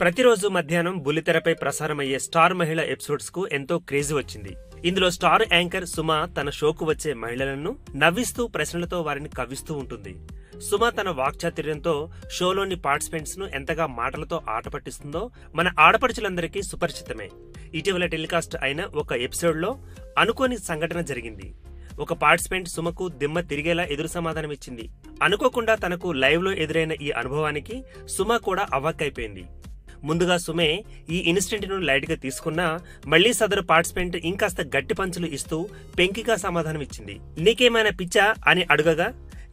ప్రతిరోజు మధ్యాహ్నం బుల్లితెరపై ప్రసారమయ్యే స్టార్ మహిళ ఎపిసోడ్స్ కు ఎంతో క్రేజ్ వచ్చింది. ఇందులో స్టార్ యాంకర్ సుమ తన షోకు వచ్చే మహిళలను నవ్విస్తూ ప్రశ్నలతో వారిని కవ్విస్తూ ఉంటుంది. సుమ తన వాక్చాతుర్యంతో షోలోని పార్టిసిపెంట్స్ ను ఎంతగా మాటలతో ఆట పట్టిస్తుందో మన ఆడపడుచులందరికీ సుపరిచితమే. ఇటీవల టెలికాస్ట్ అయిన ఒక ఎపిసోడ్ లో అనుకోని సంఘటన జరిగింది. ఒక పార్టిసిపెంట్ సుమకు దిమ్మ తిరిగేలా ఎదురు సమాధానమిచ్చింది. అనుకోకుండా తనకు లైవ్ లో ఎదురైన ఈ అనుభవానికి సుమ కూడా అవాక్కైపోయింది. ముందుగా సుమే ఈ ఇన్సిడెంట్ ను లైట్ గా తీసుకున్నా మళ్లీ సదరు పార్టిసిపెంట్ ఇంకాస్త గట్టి పంచులు ఇస్తూ పెంకిగా సమాధానమిచ్చింది. నీకేమైనా పిచ్చా అని అడుగగా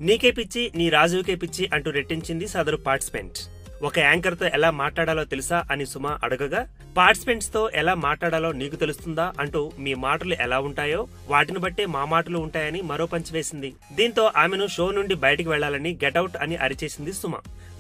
నీకే పిచ్చి, నీ రాజుకే పిచ్చి అంటూ రెట్టించింది సదరు పార్టిసిపెంట్. ఒక యాంకర్ తో ఎలా మాట్లాడాలో తెలుసా అని సుమ అడగగా పార్టిసిపెంట్స్ తో ఎలా మాట్లాడాలో నీకు తెలుస్తుందా అంటూ మీ మాటలు ఎలా ఉంటాయో వాటిని బట్టే మా మాటలు ఉంటాయని మరో పంచి వేసింది. దీంతో ఆమెను షో నుండి బయటికి వెళ్లాలని గెటౌట్ అని అరిచేసింది సుమ.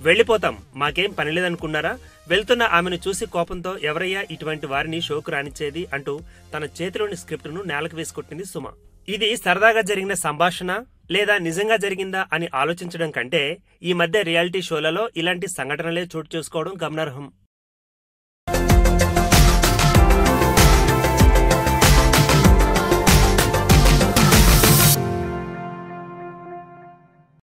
వెళ్లిపోతాం, మాకేం పనిలేదనుకున్నారా? వెళ్తున్న ఆమెను చూసి కోపంతో ఎవరయ్యా ఇటువంటి వారిని షోకు రానిచ్చేది అంటూ తన చేతిలోని స్క్రిప్ట్ ను నేలకు వేసుకొట్టింది సుమ. ఇది సరదాగా జరిగిన సంభాషణ లేదా నిజంగా జరిగిందా అని ఆలోచించడం కంటే ఈ మధ్య రియాలిటీ షోలలో ఇలాంటి సంఘటనలే చోటు చేసుకోవడం గమనార్హం.